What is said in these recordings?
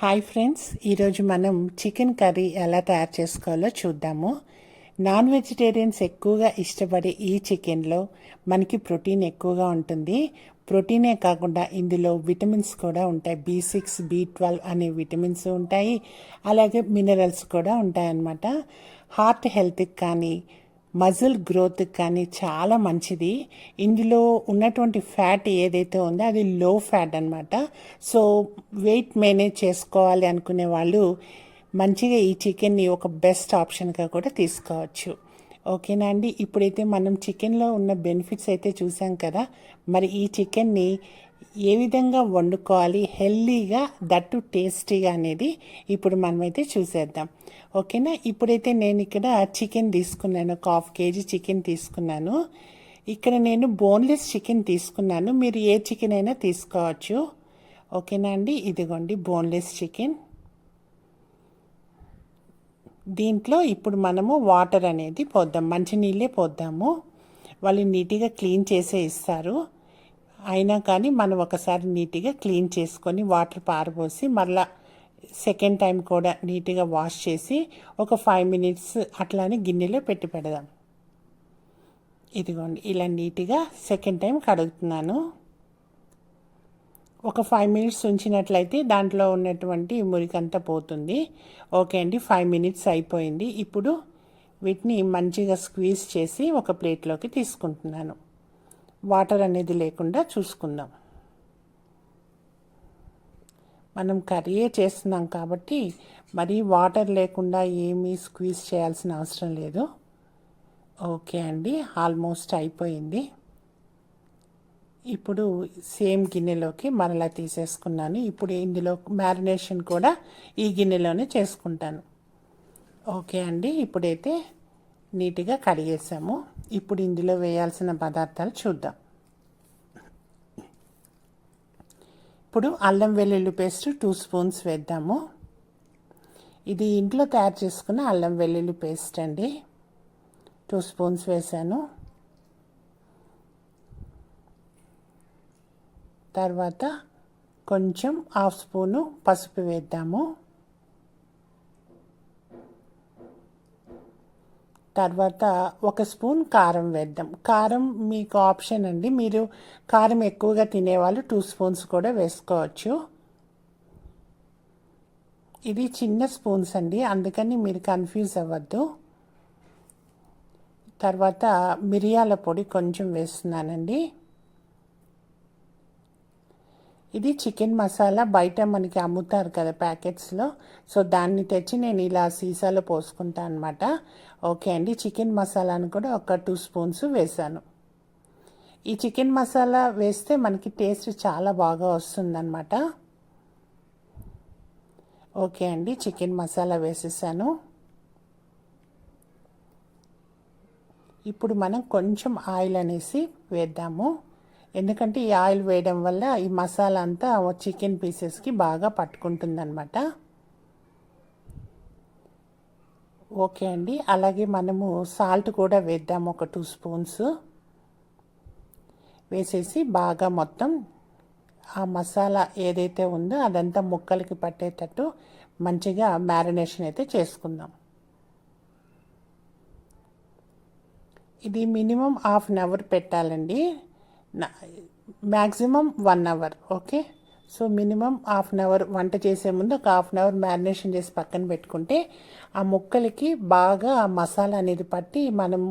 Hi friends, ఈరోజు మనం chicken curry ఎలా తయారు చేసుకోవాలో చూద్దాము. నాన్ వెజిటేరియన్స్ ఎక్కువగా ఇష్టపడే ఈ చికెన్లో మనకి ప్రోటీన్ ఎక్కువగా ఉంటుంది. ప్రోటీనే కాకుండా ఇందులో విటమిన్స్ కూడా ఉంటాయి. B6, B12 అనే విటమిన్స్ ఉంటాయి. అలాగే మినరల్స్ కూడా ఉంటాయన్నమాట. హార్ట్ హెల్త్కి కానీ మజిల్ గ్రోత్కి కానీ చాలా మంచిది. ఇందులో ఉన్నటువంటి ఫ్యాట్ ఏదైతే ఉందో అది లో ఫ్యాట్ అనమాట. సో వెయిట్ మేనేజ్ చేసుకోవాలి అనుకునే వాళ్ళు మంచిగా ఈ చికెన్ని ఒక బెస్ట్ ఆప్షన్గా కూడా తీసుకోవచ్చు. ఓకేనా అండి. ఇప్పుడైతే మనం చికెన్లో ఉన్న బెనిఫిట్స్ అయితే చూసాం కదా. మరి ఈ చికెన్ని ఏ విధంగా వండుకోవాలి హెల్దీగా, దట్టు టేస్టీగా అనేది ఇప్పుడు మనమైతే చూసేద్దాం. ఓకేనా. ఇప్పుడైతే నేను ఇక్కడ చికెన్ తీసుకున్నాను, ఒక ½ kg చికెన్ తీసుకున్నాను. ఇక్కడ నేను బోన్లెస్ చికెన్ తీసుకున్నాను. మీరు ఏ చికెన్ అయినా తీసుకోవచ్చు. ఓకేనా అండి. ఇదిగోండి బోన్లెస్ చికెన్. దీంట్లో ఇప్పుడు మనము వాటర్ అనేది పోద్దాం, మంచినీళ్ళే పోద్దాము. వాళ్ళు నీట్గా క్లీన్ చేసే ఇస్తారు. అయినా కానీ మనం ఒకసారి నీట్గా క్లీన్ చేసుకొని వాటర్ పారబోసి మళ్ళీ సెకండ్ టైం కూడా నీట్గా వాష్ చేసి ఒక 5 minutes అట్లానే గిన్నెలో పెట్టి పెడదాం. ఇదిగోండి ఇలా నీట్గా సెకండ్ టైం కడుగుతున్నాను. ఒక 5 minutes ఉంచినట్లయితే దాంట్లో ఉన్నటువంటి మురికంతా పోతుంది. ఓకే అండి, 5 minutes అయిపోయింది. ఇప్పుడు వీటిని మంచిగా స్క్వీజ్ చేసి ఒక ప్లేట్లోకి తీసుకుంటున్నాను. వాటర్ అనేది లేకుండా చూసుకుందాం. మనం కర్రీయే చేస్తున్నాం కాబట్టి మరి వాటర్ లేకుండా ఏమీ స్క్వీజ్ చేయాల్సిన అవసరం లేదు. ఓకే అండి, ఆల్మోస్ట్ అయిపోయింది. ఇప్పుడు సేమ్ గిన్నెలోకి మరలా తీసేసుకున్నాను. ఇప్పుడు ఇందులో మ్యారినేషన్ కూడా ఈ గిన్నెలోనే చేసుకుంటాను. ఓకే అండి, ఇప్పుడైతే నీట్గా కడిగేసాము. ఇప్పుడు ఇందులో వేయాల్సిన పదార్థాలు చూద్దాం. ఇప్పుడు అల్లం వెల్లుల్లి పేస్ట్ 2 spoons వేద్దాము. ఇది ఇంట్లో తయారు చేసుకున్న అల్లం వెల్లుల్లి పేస్ట్ అండి. 2 spoons వేసాను. తర్వాత కొంచెం ½ spoon పసుపు వేద్దాము. తర్వాత 1 spoon కారం వేద్దాం. కారం మీకు ఆప్షన్ అండి. మీరు కారం ఎక్కువగా తినేవాళ్ళు 2 spoons కూడా వేసుకోవచ్చు. ఇది చిన్న స్పూన్స్ అండి, అందుకని మీరు కన్ఫ్యూజ్ అవ్వద్దు. తర్వాత మిరియాల పొడి కొంచెం వేస్తున్నానండి. ఇది చికెన్ మసాలా బయట మనకి అమ్ముతారు కదా ప్యాకెట్స్లో. సో దాన్ని తెచ్చి నేను ఇలా సీసాలో పోసుకుంటాను అనమాట. ఓకే అండి, చికెన్ మసాలాను కూడా ఒక 2 spoons వేసాను. ఈ చికెన్ మసాలా వేస్తే మనకి టేస్ట్ చాలా బాగా వస్తుందన్నమాట. ఓకే అండి, చికెన్ మసాలా వేసేసాను. ఇప్పుడు మనం కొంచెం ఆయిల్ అనేసి వేద్దాము. ఎందుకంటే ఈ ఆయిల్ వేయడం వల్ల ఈ మసాలా అంతా చికెన్ పీసెస్కి బాగా పట్టుకుంటుందన్నమాట. ఓకే అండి, అలాగే మనము సాల్ట్ కూడా వేద్దాము. ఒక 2 spoons వేసేసి బాగా మొత్తం ఆ మసాలా ఏదైతే ఉందో అదంతా ముక్కలకి పట్టేటట్టు మంచిగా మ్యారినేషన్ అయితే చేసుకుందాం. ఇది మినిమం ½ an hour పెట్టాలండి, maximum 1 hour. Okay, so minimum ½ an hour. వంట చేసే ముందు ఒక ½ an hour మ్యారినేషన్ చేసి పక్కన పెట్టుకుంటే ఆ ముక్కలకి బాగా ఆ మసాలా అనేది పట్టి మనం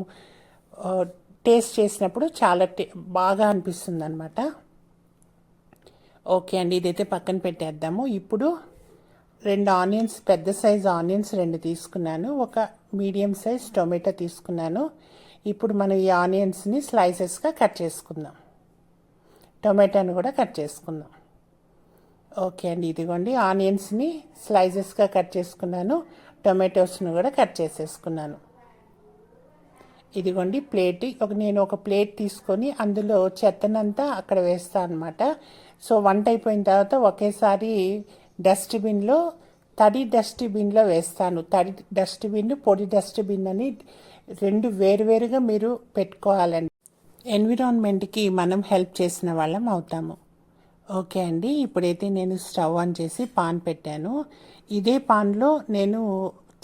టేస్ట్ చేసినప్పుడు చాలా బాగా అనిపిస్తుంది అనమాట. ఓకే అండి, ఇదైతే పక్కన పెట్టేద్దాము. ఇప్పుడు 2 ఆనియన్స్, పెద్ద సైజ్ ఆనియన్స్ 2 తీసుకున్నాను. ఒక మీడియం సైజ్ టొమాటో తీసుకున్నాను. ఇప్పుడు మనం ఈ ఆనియన్స్ని స్లైసెస్గా కట్ చేసుకుందాం. టొమాటోని కూడా కట్ చేసుకుందాం. ఓకే అండి, ఇదిగోండి ఆనియన్స్ని స్లైసెస్గా కట్ చేసుకున్నాను. టొమాటోస్ని కూడా కట్ చేసేసుకున్నాను. ఇదిగోండి ప్లేట్. నేను ఒక ప్లేట్ తీసుకొని అందులో చెత్తనంతా అక్కడ వేస్తాను అనమాట. సో వంట అయిపోయిన తర్వాత ఒకేసారి డస్ట్బిన్లో, తడి డస్ట్బిన్లో వేస్తాను. తడి డస్ట్బిన్, పొడి డస్ట్బిన్ అని 2 వేరువేరుగా మీరు పెట్టుకోవాలండి. ఎన్విరాన్మెంట్కి మనం హెల్ప్ చేసిన వాళ్ళం అవుతాము. ఓకే అండి, ఇప్పుడైతే నేను స్టవ్ ఆన్ చేసి పాన్ పెట్టాను. ఇదే పాన్లో నేను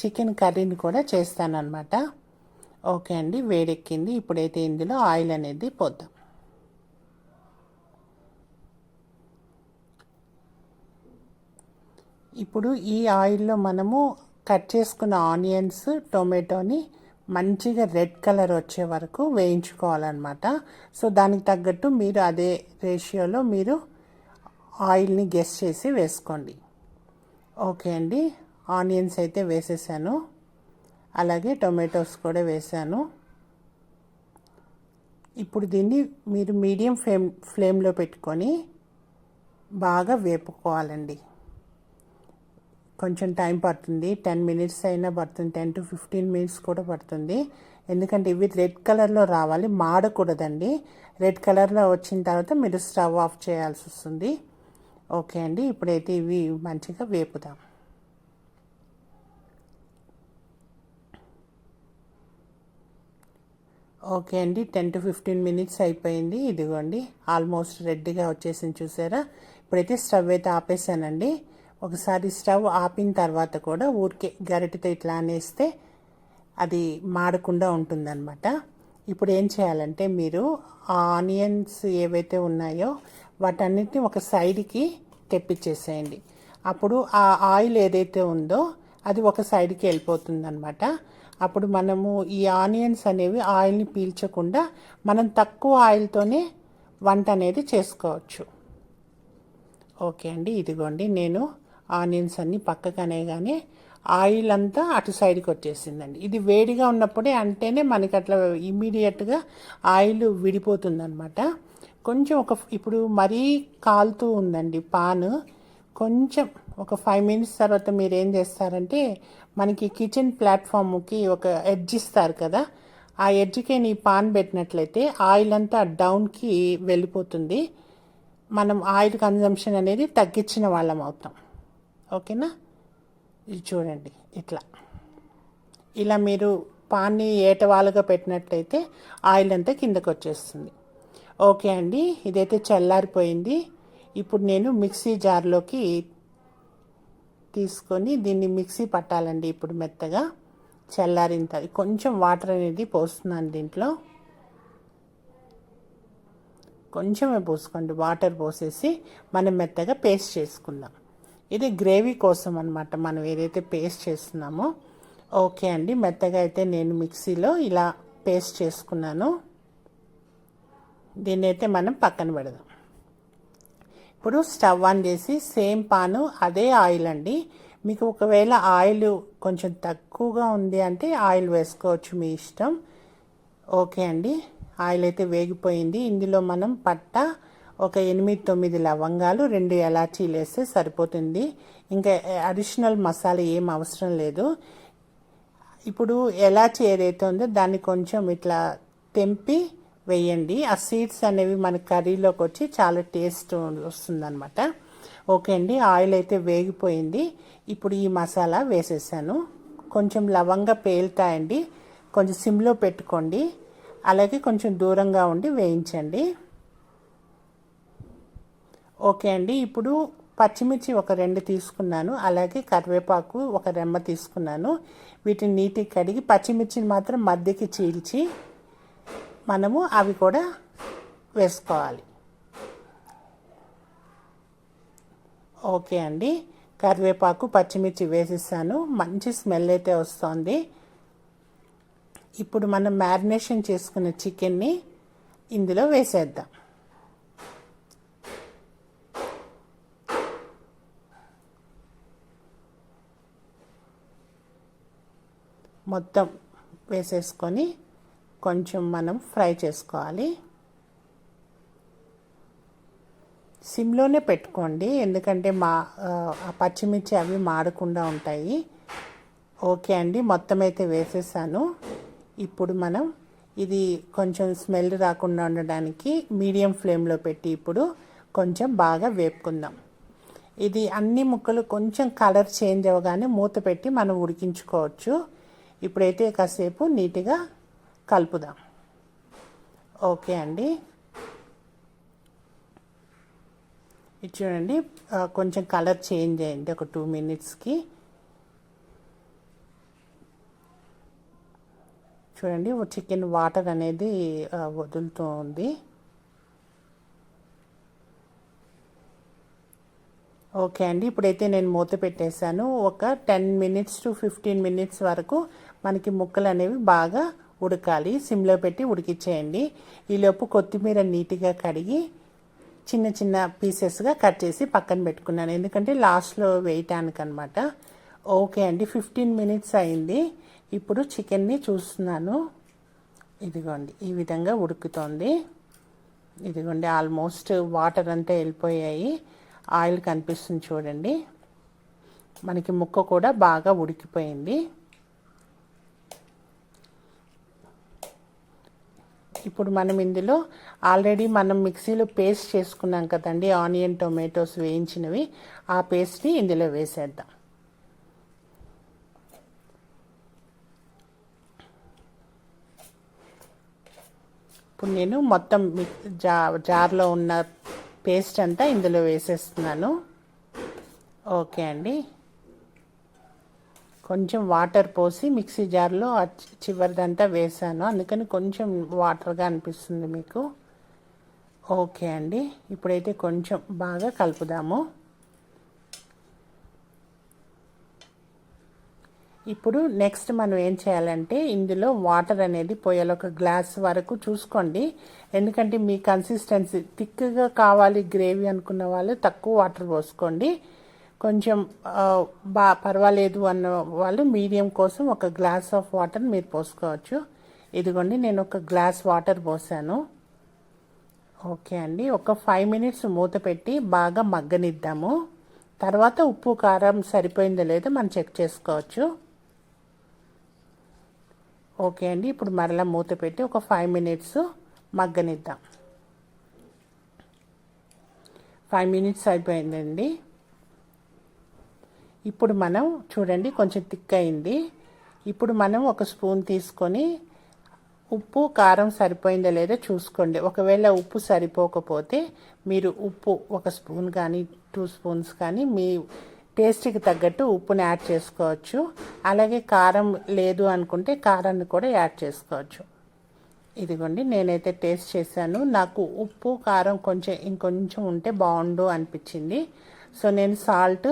చికెన్ కర్రీని కూడా చేస్తానన్నమాట. ఓకే అండి, వేడెక్కింది. ఇప్పుడైతే ఇందులో ఆయిల్ అనేది పోద్దాం. ఇప్పుడు ఈ ఆయిల్లో మనము కట్ చేసుకున్న ఆనియన్స్, టొమాటోని మంచిగా రెడ్ కలర్ వచ్చే వరకు వేయించుకోవాలన్నమాట. సో దానికి తగ్గట్టు మీరు అదే రేషియోలో మీరు ఆయిల్ని గెస్ చేసి వేసుకోండి. ఓకే అండి, ఆనియన్స్ అయితే వేసేసాను, అలాగే టొమాటోస్ కూడా వేసాను. ఇప్పుడు దీన్ని మీరు మీడియం ఫ్లేమ్లో పెట్టుకొని బాగా వేపుకోవాలండి. కొంచెం టైం పడుతుంది, 10 మినిట్స్ అయినా పడుతుంది, 10 to 15 మినిట్స్ కూడా పడుతుంది. ఎందుకంటే ఇవి రెడ్ కలర్లో రావాలి, మాడకూడదండి. రెడ్ కలర్లో వచ్చిన తర్వాత మీరు స్టవ్ ఆఫ్ చేయాల్సి వస్తుంది. ఓకే అండి, ఇప్పుడైతే ఇవి మంచిగా వేపుదాం. ఓకే అండి, 10 to 15 మినిట్స్ అయిపోయింది. ఇదిగోండి ఆల్మోస్ట్ రెడ్గా వచ్చేసింది, చూసారా. ఇప్పుడైతే స్టవ్ అయితే ఆపేసానండి. ఒకసారి స్టవ్ ఆపిన తర్వాత కూడా ఊరికే గరిటెతో ఇట్లా అనేస్తే అది మాడకుండా ఉంటుందన్నమాట. ఇప్పుడు ఏం చేయాలంటే మీరు ఆనియన్స్ ఏవైతే ఉన్నాయో వాటన్నిటిని ఒక సైడ్కి తెప్పించేసేయండి. అప్పుడు ఆ ఆయిల్ ఏదైతే ఉందో అది ఒక సైడ్కి వెళ్ళిపోతుందన్నమాట. అప్పుడు మనము ఈ ఆనియన్స్ అనేవి ఆయిల్ని పీల్చకుండా మనం తక్కువ ఆయిల్తోనే వంట అనేది చేసుకోవచ్చు. ఓకే అండి, ఇదిగోండి నేను ఆనియన్స్ అన్నీ పక్కకనే కానీ ఆయిల్ అంతా అటు సైడ్కి వచ్చేసిందండి. ఇది వేడిగా ఉన్నప్పుడే అంటేనే మనకి అట్లా ఇమీడియట్గా ఆయిల్ విడిపోతుందన్నమాట. కొంచెం ఇప్పుడు మరీ కాలుతూ ఉందండి పాను. కొంచెం ఒక 5 మినిట్స్ తర్వాత మీరు ఏం చేస్తారంటే మనకి కిచెన్ ప్లాట్ఫామ్కి ఒక ఎడ్జ్ ఇస్తారు కదా, ఆ ఎడ్జ్కి నీ పాన్ పెట్టినట్లయితే ఆయిల్ అంతా డౌన్కి వెళ్ళిపోతుంది. మనం ఆయిల్ కన్జంప్షన్ అనేది తగ్గించిన వాళ్ళం అవుతాం. ఓకేనా, ఇది చూడండి ఇలా మీరు పాన్ని ఏటవాలుగా పెట్టినట్లయితే ఆయిల్ అంతా కిందకు వచ్చేస్తుంది. ఓకే అండి, ఇదైతే చల్లారిపోయింది. ఇప్పుడు నేను మిక్సీ జార్లోకి తీసుకొని దీన్ని మిక్సీ పట్టాలండి. ఇప్పుడు మెత్తగా చల్లారిన కొంచెం వాటర్ అనేది పోస్తున్నాను దీంట్లో. కొంచెమే పోసుకోండి, వాటర్ పోసేసి మనం మెత్తగా పేస్ట్ చేసుకుందాం. ఇది గ్రేవీ కోసం అనమాట, మనం ఏదైతే పేస్ట్ చేస్తున్నామో. ఓకే అండి, మెత్తగా అయితే నేను మిక్సీలో ఇలా పేస్ట్ చేసుకున్నాను. దీన్ని అయితే మనం పక్కన పెడదాం. ఇప్పుడు స్టవ్ ఆన్ చేసి సేమ్ పాను అదే ఆయిల్ అండి. మీకు ఒకవేళ ఆయిల్ కొంచెం తక్కువగా ఉంది అంటే ఆయిల్ వేసుకోవచ్చు, మీ ఇష్టం. ఓకే అండి, ఆయిల్ అయితే వేగిపోయింది. ఇందులో మనం పట్ట ఒక 8-9 లవంగాలు, 2 ఎలాచీలు వేస్తే సరిపోతుంది. ఇంకా అడిషనల్ మసాలా ఏం అవసరం లేదు. ఇప్పుడు ఎలాచీ ఏదైతే ఉందో దాన్ని కొంచెం ఇట్లా తెంపి వేయండి. ఆ సీడ్స్ అనేవి మన కర్రీలోకి వచ్చి చాలా టేస్ట్ వస్తుందన్నమాట. ఓకే అండి, ఆయిల్ అయితే వేగిపోయింది. ఇప్పుడు ఈ మసాలా వేసేసాను. కొంచెం లవంగా పేలుతాయండి, కొంచెం సిమ్లో పెట్టుకోండి. అలాగే కొంచెం దూరంగా ఉండి వేయించండి. ఓకే అండి, ఇప్పుడు పచ్చిమిర్చి ఒక 2 తీసుకున్నాను, అలాగే కరివేపాకు ఒక రెమ్మ తీసుకున్నాను. వీటిని నీట్గా కడిగి పచ్చిమిర్చిని మాత్రం మధ్యకి చీల్చి మనము అవి కూడా వేసుకోవాలి. ఓకే అండి, కరివేపాకు పచ్చిమిర్చి వేసేసాను, మంచి స్మెల్ అయితే వస్తుంది. ఇప్పుడు మనం మ్యారినేషన్ చేసుకున్న చికెన్ని ఇందులో వేసేద్దాం. మొత్తం వేసేసుకొని కొంచెం మనం ఫ్రై చేసుకోవాలి. సిమ్లోనే పెట్టుకోండి, ఎందుకంటే పచ్చిమిర్చి అవి మాడకుండా ఉంటాయి. ఓకే అండి, మొత్తం అయితే వేసేసాను. ఇప్పుడు మనం ఇది కొంచెం స్మెల్ రాకుండా ఉండడానికి మీడియం ఫ్లేమ్లో పెట్టి ఇప్పుడు కొంచెం బాగా వేపుకుందాం. ఇది అన్ని ముక్కలు కొంచెం కలర్ చేంజ్ అవ్వగానే మూత పెట్టి మనం ఉడికించుకోవచ్చు. ఇప్పుడైతే కాసేపు నీట్గా కలుపుదాం. ఓకే అండి, ఇది చూడండి, కొంచెం కలర్ చేంజ్ అయింది ఒక 2 మినిట్స్కి. చూడండి చికెన్ వాటర్ అనేది వదులుతూ ఉంది. ఓకే అండి, ఇప్పుడైతే నేను మూత పెట్టేశాను. ఒక 10 మినిట్స్ టు 15 మినిట్స్ వరకు మనకి ముక్కలు అనేవి బాగా ఉడకాలి. సిమ్లో పెట్టి ఉడికిచ్చేయండి. ఈలోపు కొత్తిమీర నీట్గా కడిగి చిన్న చిన్న పీసెస్గా కట్ చేసి పక్కన పెట్టుకున్నాను, ఎందుకంటే లాస్ట్లో వేయటానికి అనమాట. ఓకే అండి, 15 మినిట్స్ అయింది. ఇప్పుడు చికెన్ని చూస్తున్నాను. ఇదిగోండి ఈ విధంగా ఉడుకుతోంది. ఇదిగోండి ఆల్మోస్ట్ వాటర్ అంతా వెళ్ళిపోయాయి, ఆయిల్ కనిపిస్తుంది చూడండి. మనకి ముక్క కూడా బాగా ఉడికిపోయింది. ఇప్పుడు మనం ఇందులో ఆల్రెడీ మనం మిక్సీలో పేస్ట్ చేసుకున్నాం కదండి, ఆనియన్ టొమాటోస్ వేయించినవి, ఆ పేస్ట్ని ఇందులో వేసేద్దాం. ఇప్పుడు నేను మొత్తం జార్లో ఉన్న పేస్ట్ అంతా ఇందులో వేసేస్తున్నాను. ఓకే అండి, కొంచెం వాటర్ పోసి మిక్సీ జార్లో చివరిదంతా వేసాను, అందుకని కొంచెం వాటర్గా అనిపిస్తుంది మీకు. ఓకే అండి, ఇప్పుడైతే కొంచెం బాగా కలుపుదాము. ఇప్పుడు నెక్స్ట్ మనం ఏం చేయాలంటే ఇందులో వాటర్ అనేది పోయాలి. ఒక గ్లాస్ వరకు చూసుకోండి, ఎందుకంటే మీ కన్సిస్టెన్సీ థిక్గా కావాలి గ్రేవీ అనుకున్న వాళ్ళు తక్కువ వాటర్ పోసుకోండి. కొంచెం పర్వాలేదు అన్న వాళ్ళు మీడియం కోసం ఒక గ్లాస్ ఆఫ్ వాటర్ మీరు పోసుకోవచ్చు. ఇదిగోండి నేను ఒక గ్లాస్ వాటర్ పోసాను. ఓకే అండి, ఒక 5 మినిట్స్ మూత పెట్టి బాగా మగ్గనిద్దాము. తర్వాత ఉప్పు కారం సరిపోయిందో లేదో మనం చెక్ చేసుకోవచ్చు. ఓకే అండి, ఇప్పుడు మరలా మూత పెట్టి ఒక 5 మినిట్స్ మగ్గనిద్దాం. 5 మినిట్స్ అయిపోయిందండి. ఇప్పుడు మనం చూడండి కొంచెం థిక్ అయింది. ఇప్పుడు మనం ఒక స్పూన్ తీసుకొని ఉప్పు కారం సరిపోయిందో లేదో చూసుకోండి. ఒకవేళ ఉప్పు సరిపోకపోతే మీరు ఉప్పు ఒక స్పూన్ కానీ 2 స్పూన్స్ కానీ మీ టేస్ట్కి తగ్గట్టు ఉప్పుని యాడ్ చేసుకోవచ్చు. అలాగే కారం లేదు అనుకుంటే కారాన్ని కూడా యాడ్ చేసుకోవచ్చు. ఇదిగోండి నేనైతే టేస్ట్ చేశాను, నాకు ఉప్పు కారం ఇంకొంచెం ఉంటే బాగుండు అనిపించింది. సో నేను సాల్ట్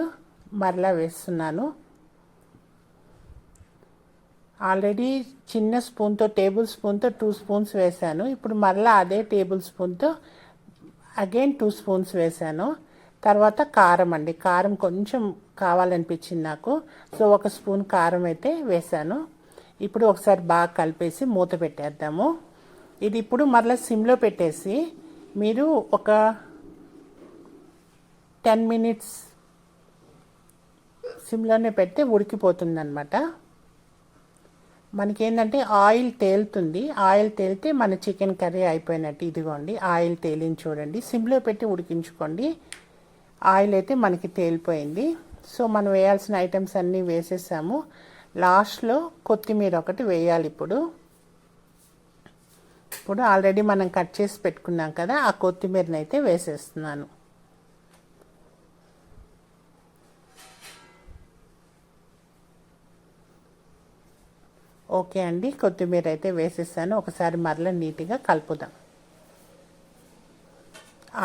మరలా వేస్తున్నాను. ఆల్రెడీ చిన్న స్పూన్తో టేబుల్ స్పూన్తో 2 స్పూన్స్ వేసాను. ఇప్పుడు మరలా అదే టేబుల్ స్పూన్తో అగైన్ 2 స్పూన్స్ వేసాను. తర్వాత కారం అండి, కారం కొంచెం కావాలనిపించింది నాకు, సో 1 స్పూన్ కారం అయితే వేసాను. ఇప్పుడు ఒకసారి బాగా కలిపేసి మూత పెట్టేద్దాము. ఇది ఇప్పుడు మరలా సిమ్లో పెట్టేసి మీరు ఒక 10 మినిట్స్ సిమ్లోనే పెడితే ఉడికిపోతుంది అనమాట. మనకేంటంటే ఆయిల్ తేలుతుంది, ఆయిల్ తేలితే మన చికెన్ కర్రీ అయిపోయినట్టు. ఇదిగోండి ఆయిల్ తేలింది చూడండి, సిమ్లో పెట్టి ఉడికించుకోండి. ఆయిల్ అయితే మనకి తేలిపోయింది. సో మనం వేయాల్సిన ఐటమ్స్ అన్నీ వేసేసాము. లాస్ట్లో కొత్తిమీర ఒకటి వేయాలి. ఇప్పుడు ఆల్రెడీ మనం కట్ చేసి పెట్టుకున్నాం కదా, ఆ కొత్తిమీరని అయితే వేసేస్తున్నాను. ఓకే అండి, కొత్తిమీర అయితే వేసేసాను. ఒకసారి మరలా నీట్గా కలుపుదాం.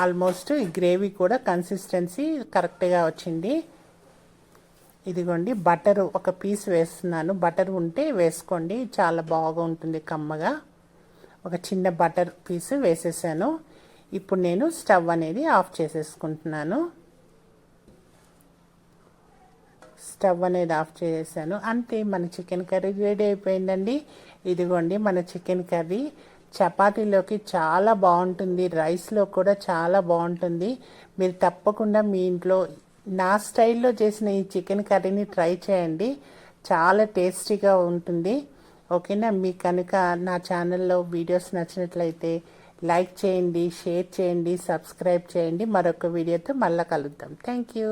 ఆల్మోస్ట్ ఈ గ్రేవీ కూడా కన్సిస్టెన్సీ కరెక్ట్గా వచ్చింది. ఇదిగోండి బటర్ ఒక పీస్ వేస్తున్నాను. బటర్ ఉంటే వేసుకోండి, చాలా బాగా ఉంటుంది కమ్మగా. ఒక చిన్న బటర్ పీస్ వేసేసాను. ఇప్పుడు నేను స్టవ్ అనేది ఆఫ్ చేసేసుకుంటున్నాను. స్టవ్ అనేది ఆఫ్ చేసేసాను. అంతే, మన చికెన్ కర్రీ రెడీ అయిపోయిందండి. ఇదిగోండి మన చికెన్ కర్రీ చపాతీలోకి చాలా బాగుంటుంది, రైస్లో కూడా చాలా బాగుంటుంది. మీరు తప్పకుండా మీ ఇంట్లో నా స్టైల్లో చేసిన ఈ చికెన్ కర్రీని ట్రై చేయండి, చాలా టేస్టీగా ఉంటుంది. ఓకేనా, మీకు కనుక నా ఛానల్లో వీడియోస్ నచ్చినట్లయితే లైక్ చేయండి, షేర్ చేయండి, సబ్స్క్రైబ్ చేయండి. మరొక వీడియోతో మళ్ళీ కలుద్దాం. Thank you.